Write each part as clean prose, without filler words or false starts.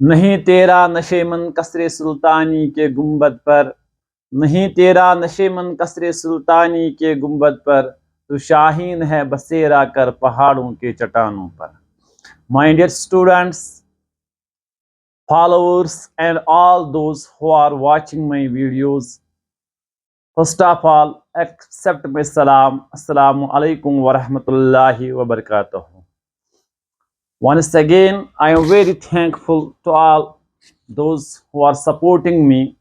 नहीं तेरा नशेमन कसरे सुल्तानी के गुंबद पर, नहीं तेरा नशेमन कसरे सुल्तानी के गुंबद पर, तो शाहीन है बसेरा कर पहाड़ों के चट्टानों पर. My dear students, followers, and all those who are watching my videos, first of all, accept my salam. Assalamu alaikum wa rahmatullahi wa barakatuh. Once again, I am very thankful to all those who are supporting me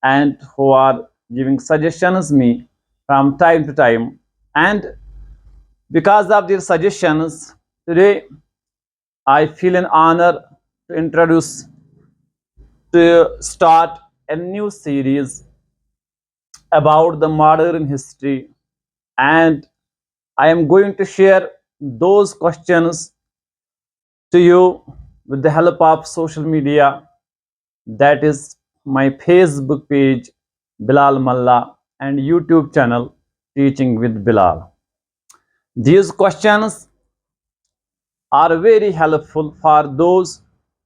and who are giving suggestions me from time to time. And because of their suggestions, today I feel an honor to start a new series about the modern history, and I am going to share those questions to you with the help of social media, that is my Facebook page Bilal Malla and YouTube channel Teaching with Bilal. These questions are very helpful for those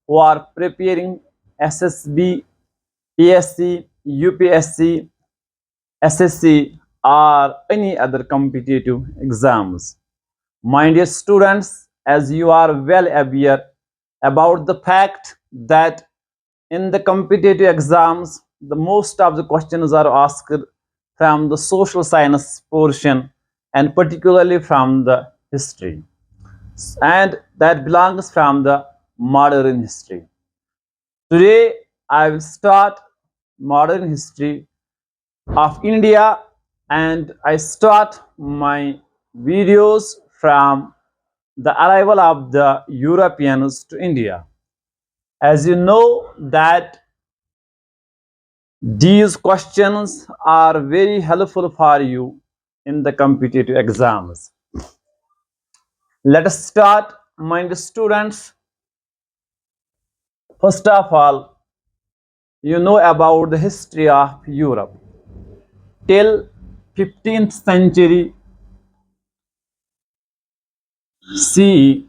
who are preparing SSB, PSC, UPSC, SSC, or any other competitive exams. My dear students, as you are well aware about the fact that in the competitive exams, the most of the questions are asked from the social science portion and particularly from the history, and that belongs from the modern history. Today, I will start modern history of India, and I start my videos from the arrival of the Europeans to India. As you know that these questions are very helpful for you in the competitive exams. Let us start, my students. First of all, you know about the history of Europe. Till 15th century CE,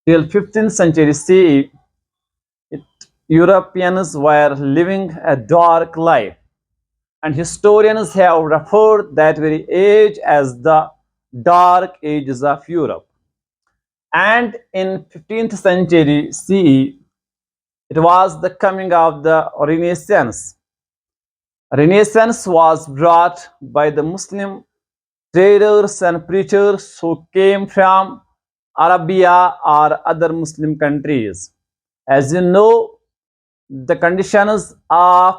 till 15th century CE, Europeans were living a dark life, and historians have referred that very age as the Dark Ages of Europe. And in 15th century CE, it was the coming of the Renaissance. Renaissance was brought by the Muslim traders and preachers who came from Arabia or other Muslim countries. As you know, the conditions of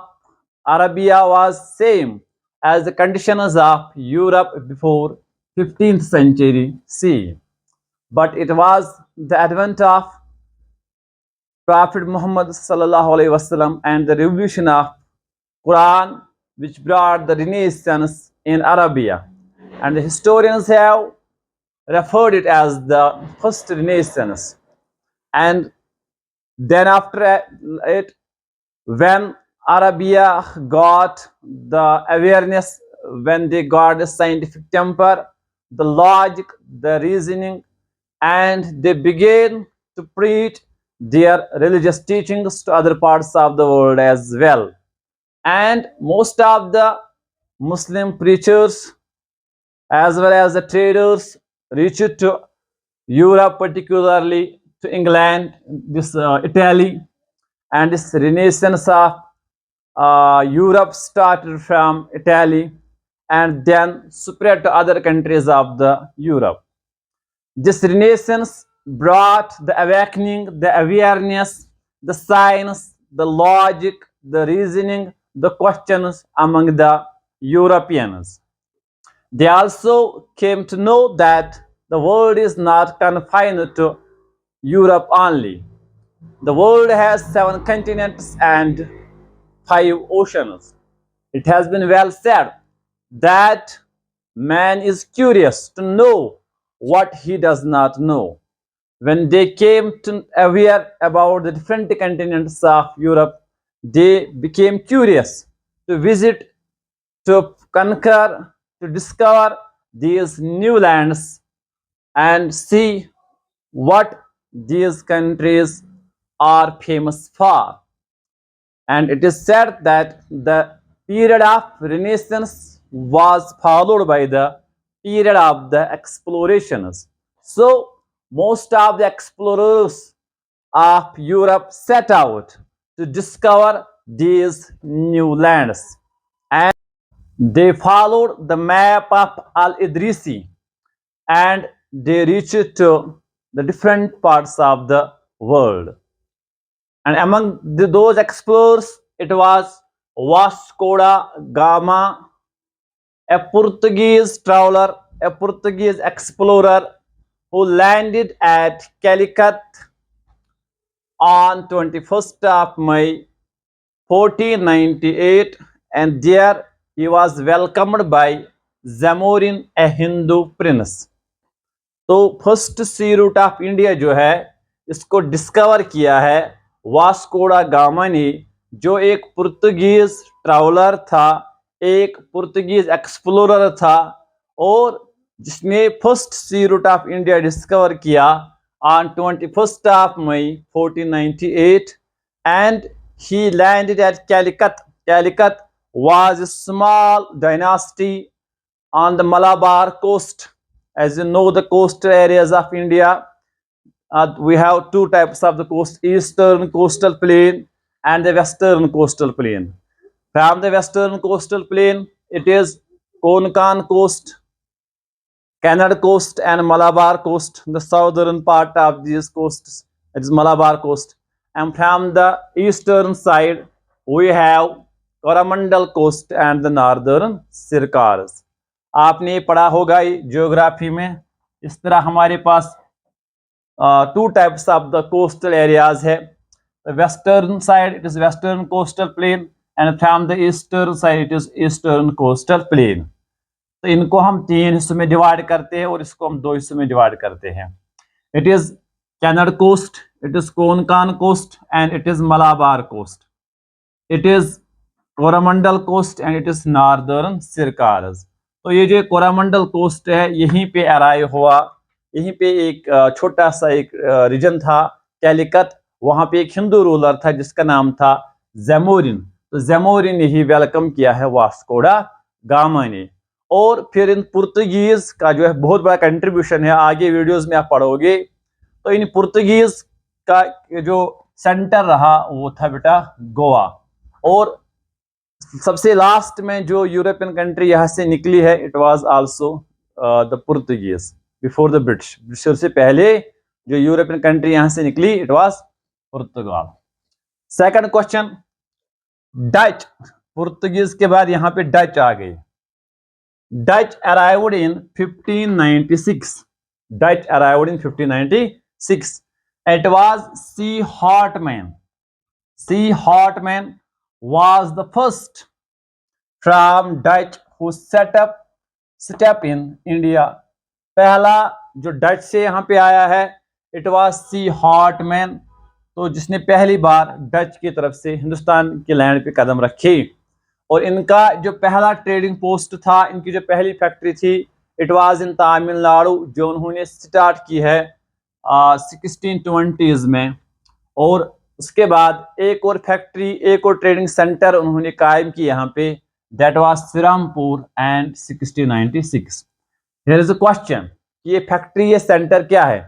Arabia was same as the conditions of Europe before 15th century CE. But it was the advent of Prophet Muhammad sallallahu alaihi wasallam and the revolution of Quran which brought the Renaissance in Arabia. And the historians have referred it as the first Renaissance. And then after it, when Arabia got the awareness, when they got the scientific temper, the logic, the reasoning, and they began to preach their religious teachings to other parts of the world as well. And most of the Muslim preachers as well as the traders reached to Europe, particularly to England, this Italy, and this renaissance of Europe started from Italy and then spread to other countries of the Europe. This renaissance brought the awakening, the awareness, the science, the logic, the reasoning, the questions among the Europeans. They also came to know that the world is not confined to Europe only. The world has 7 continents and 5 oceans. It has been well said that man is curious to know what he does not know. When they came to aware about the different continents of Europe, they became curious to visit, to conquer, to discover these new lands and see what these countries are famous for. And it is said that the period of Renaissance was followed by the period of the explorations. So, most of the explorers of Europe set out to discover these new lands. And they followed the map of Al Idrisi and they reached to the different parts of the world. And among those explorers, it was Vasco da Gama, a Portuguese traveler, a Portuguese explorer who landed at Calicut on 21st of May 1498, and there he was welcomed by Zamorin, a Hindu prince. तो first sea route of India जो है इसको discover किया है Vasco डा gamma ने, जो एक पुर्तगीज ट्रैवलर था, एक पुर्तगीज एक्सप्लोरर था, और जिसने first sea route of India discover किया on 21st of May 1498, and he landed at Calicut. Calicut was a small dynasty on the Malabar coast. As you know, the coastal areas of India, we have two types of the coast: eastern coastal plain and the western coastal plain. From the western coastal plain, it is Konkan coast, Canada coast, and Malabar coast. The southern part of these coasts, it is Malabar coast. And from the eastern side, we have Coromandel coast and the northern Sircars. आपने पढ़ा होगा geography में, इस तरह हमारे पास two types of the coastal areas है. Western side it is western coastal plain and from the eastern side it is eastern coastal plain. तो इनको हम तीन हिस्सों में डिवाइड करते हैं और इसको हम दो हिस्सों में डिवाइड करते हैं. It is Kanara coast, it is Konkan coast and it is Malabar coast. It is Coromandel coast and it is northern Circars. तो ये जो कोरामंडल कोस्ट है यहीं पे अराइव हुआ, यहीं पे एक छोटा सा एक रीजन था कैलिकत, वहां पे एक हिंदू रूलर था जिसका नाम था जैमोरिन. तो जैमोरिन ने ही वेलकम किया है वास्को डा गामा ने. और फिर इन पुर्तगीज का जो है बहुत बड़ा कंट्रीब्यूशन है, आगे वीडियोस में आप पढ़ोगे. तो इन पुर्तगीज का जो सेंटर रहा वो था बेटा गोवा. और सबसे लास्ट में जो यूरोपियन कंट्री यहाँ से निकली है it was also the Portuguese before the British. British से पहले जो यूरोपियन कंट्री यहाँ से निकली it was Portugal. Second question, Dutch. Portuguese के बाद यहाँ पे डच आ गई. Dutch arrived in 1596. Dutch arrived in 1596. It was C Houtman. C Houtman was the first from Dutch who step in India. पहला जो डच से यहाँ पे आया है इट वाज सी हॉटमैन. तो जिसने पहली बार डच की तरफ से हिंदुस्तान के लैंड पे कदम रखी. और इनका जो पहला ट्रेडिंग पोस्ट था, इनकी जो पहली फैक्ट्री थी इट वाज इन तमिलनाडु, जो उन्होंने स्टार्ट की है 1620s में. और उसके बाद एक और फैक्ट्री, एक और ट्रेडिंग सेंटर उन्होंने कायम की यहाँ पे, that was Shrirampur and 1696. Here is a question, ये फैक्ट्री, ये सेंटर क्या है?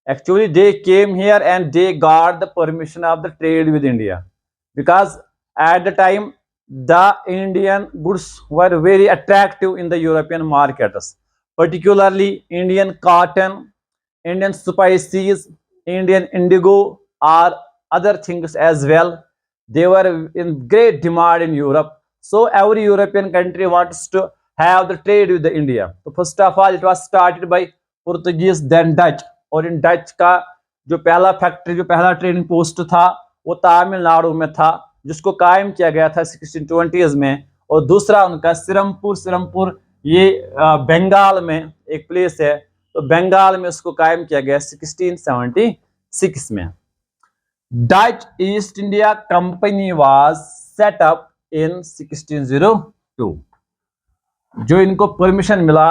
Actually they came here and they got the permission of the trade with India, because at the time the Indian goods were very attractive in the European markets, particularly Indian cotton, Indian spices, Indian indigo, or other things as well. They were in great demand in Europe. So every European country wants to have the trade with the India. So first of all, it was started by Portuguese, then Dutch. और इन Dutch का जो पहला factory, जो पहला trading post था वो तमिलनाडु में था, जिसको कायम किया गया था 1620s में. और दूसरा उनका सिरमपुर ये बंगाल में एक प्लेस है, तो बंगाल में उसको कायम किया गया 1676 में. Dutch East India Company was set up in 1602. जो इनको परमिशन मिला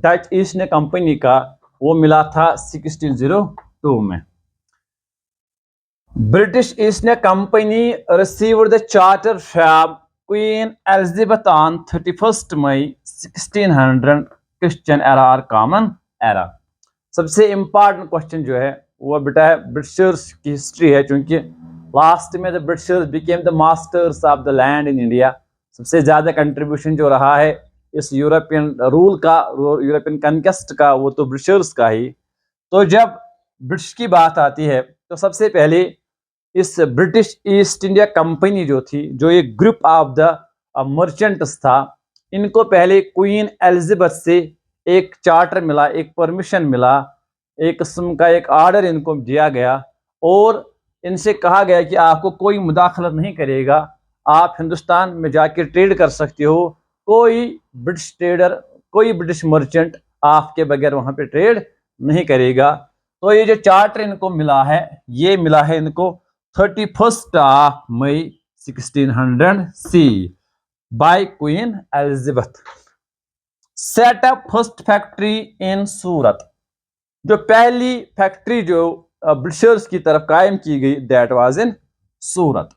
डच ईस्ट इंडिया कंपनी का वो मिला था 1602 में. British East India Company received the charter from Queen Elizabeth on 31st May 1600 Christian era or common era. सबसे important question जो है वो बेटा है ब्रिटिशर्स की हिस्ट्री है, क्योंकि लास्ट में the Britishers became the masters of the land in India. सबसे ज़्यादा कंट्रीब्यूशन जो रहा है इस यूरोपियन रूल का, यूरोपियन कनकेस्ट का, वो तो ब्रिटिशर्स का ही। तो जब ब्रिटिश की बात आती है तो सबसे पहले इस ब्रिटिश ईस्ट इंडिया कंपनी जो थी, जो एक ग्रुप ऑफ द मर्चेंट्स था, इनको पहले क्वीन एलिजाबेथ से एक चार्टर मिला, एक परमिशन मिला, एक किस्म का एक आर्डर इनको दिया गया और इनसे कहा गया कि आपको कोई मुदाखलत नहीं करेगा, आप हिंदुस्तान में जाके ट्रेड कर सकते हो, कोई ब्रिटिश ट्रेडर, कोई ब्रिटिश मर्चेंट आपके बगैर वहाँ पे ट्रेड नहीं करेगा। तो ये जो चार्टर इनको मिला है, ये मिला है इनको 31st of May 1600 C by Queen Elizabeth. Set up first factory in सूरत। जो पहली फैक्ट्री जो ब्रिटिशर्स की तरफ कायम की गई, दैट वाज इन सूरत।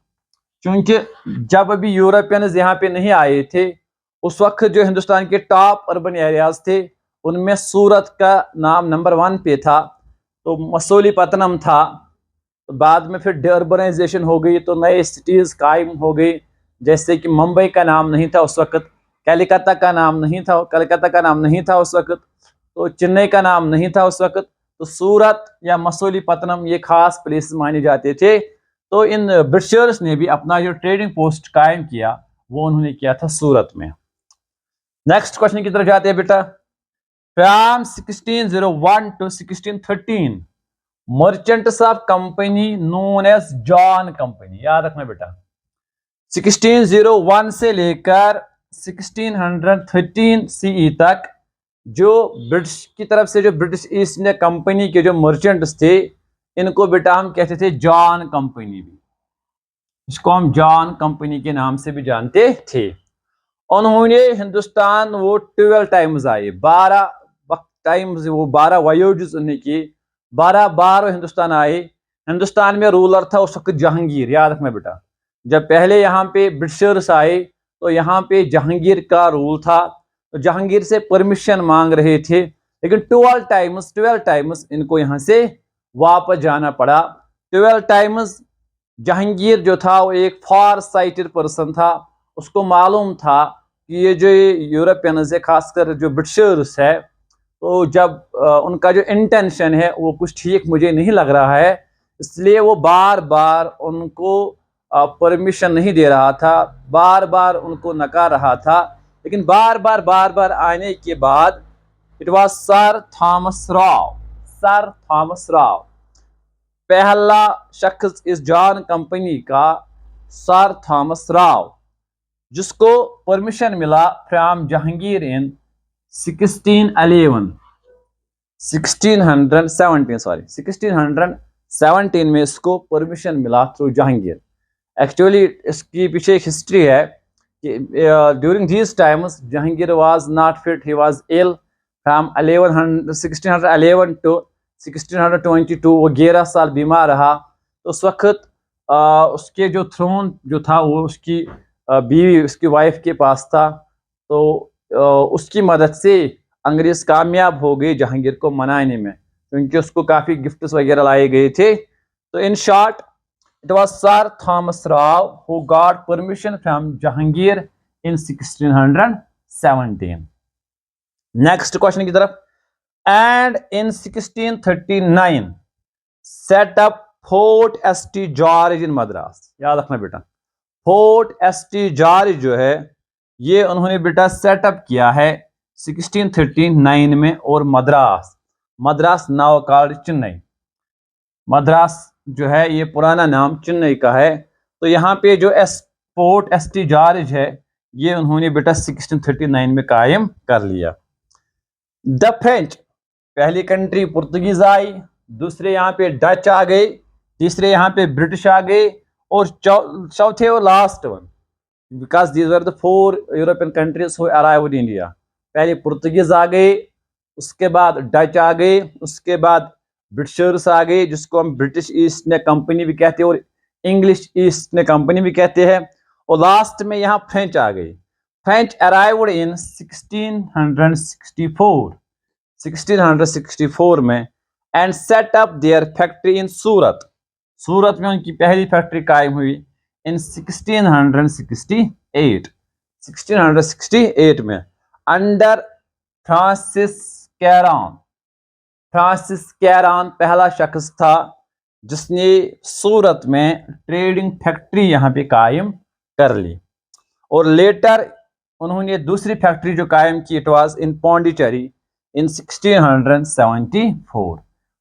क्योंकि जब अभी यूरोपियंस यहाँ पे नहीं आए थे, उस वक्त जो हिंदुस्तान के टॉप अर्बन एरियाज थे उनमें सूरत का नाम नंबर 1 पे था। तो मसूलीपट्टनम था, तो बाद में फिर डर्बनाइजेशन हो गई, तो नए सिटीज़ कायम हो गई, जैसे कि मुंबई का नाम नहीं था उस वक्त, कलकत्ता का नाम नहीं था उस वक्त, तो चेन्नई का नाम नहीं था उस वक्त। तो सूरत या मसूलीपट्टनम ये खास प्लेस माने जाते थे। तो इन ब्रिटिशर्स ने भी अपना जो ट्रेडिंग पोस्ट कायम किया वो उन्होंने किया था सूरत में। नेक्स्ट क्वेश्चन की तरफ जाते हैं बेटा। From 1601 to 1613 merchants of company known as John company. याद रखना बेटा, 1601 से लेकर 1613 सीई तक जो ब्रिटिश की तरफ से, जो ब्रिटिश ईस्ट इंडिया कंपनी के जो मर्चेंट्स थे, इनको बेटा हम कहते थे जॉन कंपनी भी, इसको हम जॉन कंपनी के नाम से भी जानते थे। उन्होंने हिंदुस्तान वो 12 टाइम्स आए, 12 टाइम्स, वो 12 वॉयेजेस उन्हें की, 12 बार हिंदुस्तान आए। हिंदुस्तान में रूलर था उस वक्त जहांगीर। याद रखना बेटा, जब पहले यहाँ पे ब्रिटिशर्स आए तो यहाँ पे जहांगीर का रूल था, तो जहांगीर से परमिशन मांग रहे थे, लेकिन 12 टाइम्स इनको यहाँ से वापस जाना पड़ा। 12 टाइम्स जहांगीर जो था वो एक फार साइटेड पर्सन था, उसको मालूम था कि ये जो यूरोपियंस है, खासकर जो ब्रिटिशर्स है, तो जब उनका जो इंटेंशन है वो कुछ ठीक मुझे नहीं लग रहा है, इसलिए वो बार बार उनको परमिशन नहीं दे रहा था, बार बार उनको नकार रहा था। लेकिन बार बार आने के बाद it was sir Thomas Rao, पहला शख्स इस जॉन कंपनी का, सर थॉमस राव, जिसको परमिशन मिला फ्रॉम जहांगीर इन 1617 में इसको परमिशन मिला थ्रू जहांगीर। एक्चुअली इसकी पीछे एक हिस्ट्री है कि during these times Jahangir was not fit, he was ill from 1611 to 1622, वो 11 साल बीमार रहा। तो उस वक्त उसके जो थ्रोन जो था वो उसकी बीवी, उसकी वाइफ के पास था, तो उसकी मदद से अंग्रेज कामयाब हो गए जहांगीर को मनाने में, क्योंकि उसको काफ़ी गिफ्ट्स वगैरह लाए गए थे। तो in short it was sir Thomas Rao who got permission from Jahangir in 1617। Next question की तरफ। And in 1639 set up fort ST George इन मद्रास। याद रखना बेटा, फोर्ट एसटी जॉर्ज जो है ये उन्होंने बेटा सेटअप किया है 1639 में, और मद्रास नाउ कॉल्ड चेन्नई। मद्रास जो है ये पुराना नाम चेन्नई का है। तो यहाँ पे जो फोर्ट एसटी जॉर्ज है ये उन्होंने बेटा 1639 में कायम कर लिया। द फ्रेंच, पहली कंट्री पुर्तगीज आई, दूसरे यहाँ पे डच आ गए, तीसरे यहाँ पे ब्रिटिश आ गए, और चौथे और last one, because these were the 4 European countries who arrived in India. पहले पुर्तगीज आ गए, उसके बाद डच आ गए, उसके बाद ब्रिटिशर्स आ गए, जिसको हम ब्रिटिश ईस्ट इंडिया कंपनी भी कहते हैं और इंग्लिश ईस्ट इंडिया कंपनी भी कहते हैं। और लास्ट में यहाँ फ्रेंच आ गई। फ्रेंच अराइव्ड इन 1664 में and set up their factory in Surat. Surat में उनकी पहली फैक्ट्री कायम हुई इन 1668 में under Francis Caron. Francis Caron पहला शख्स था जिसने सूरत में ट्रेडिंग फैक्ट्री यहाँ पे कायम कर ली। और लेटर उन्होंने दूसरी फैक्ट्री जो कायम की, इट वाज इन पौंडीचेरी इन 1674।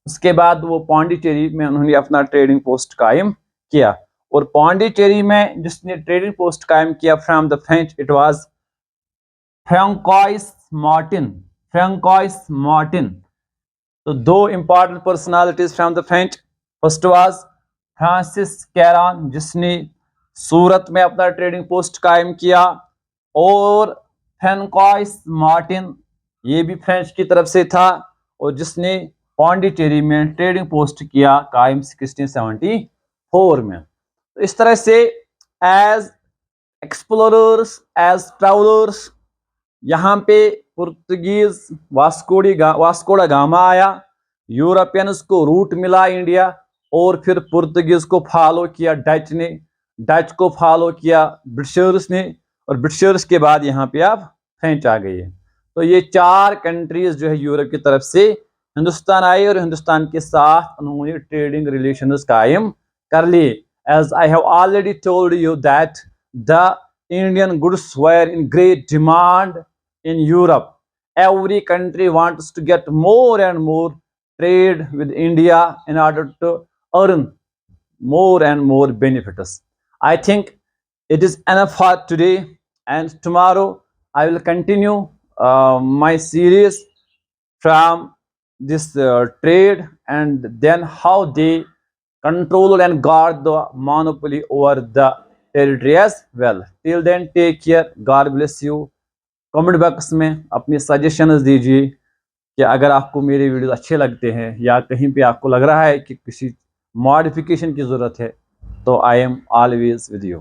उसके बाद वो पौंडीचेरी में उन्होंने अपना ट्रेडिंग पोस्ट कायम किया। और पौंडीचेरी में जिसने ट्रेडिंग पोस्ट कायम किया from the French, it was Francois Martin. Francois Martin. तो दो important personalities from the French, first was Francis Caron जिसने सूरत में अपना ट्रेडिंग पोस्ट कायम किया, और फ्रैंकोइस मार्टिन ये भी फ्रेंच की तरफ से था और जिसने पौंडीचेरी में ट्रेडिंग पोस्ट किया कायम 1674 में। तो इस तरह से एज एक्सप्लोरर्स, एज ट्रैवलर्स, यहाँ पे पुर्तगीज वास्कोड़ा गामा आया, यूरोपियंस को रूट मिला इंडिया, और फिर पुर्तगीज को फॉलो किया डच ने, डच को फॉलो किया ब्रिटिशर्स ने, और ब्रिटिशर्स के बाद यहाँ पे अब फ्रेंच आ गई है। तो ये चार कंट्रीज जो है यूरोप की तरफ से हिंदुस्तान आई और हिंदुस्तान के साथ उन्होंने ट्रेडिंग रिलेशंस कायम कर लिए। As I have already told you that the Indian goods were in great demand in Europe. Every country wants to get more and more trade with India in order to earn more and more benefits. I think it is enough for today, and tomorrow I will continue my series from this trade and then how they control and guard the monopoly over the territory as well. Till then, take care. God bless you. Comment box में अपनी suggestions दीजिए कि अगर आपको मेरे video अच्छे लगते हैं या कहीं पे आपको लग रहा है कि किसी मॉडिफिकेशन की ज़रूरत है, तो I am always with you.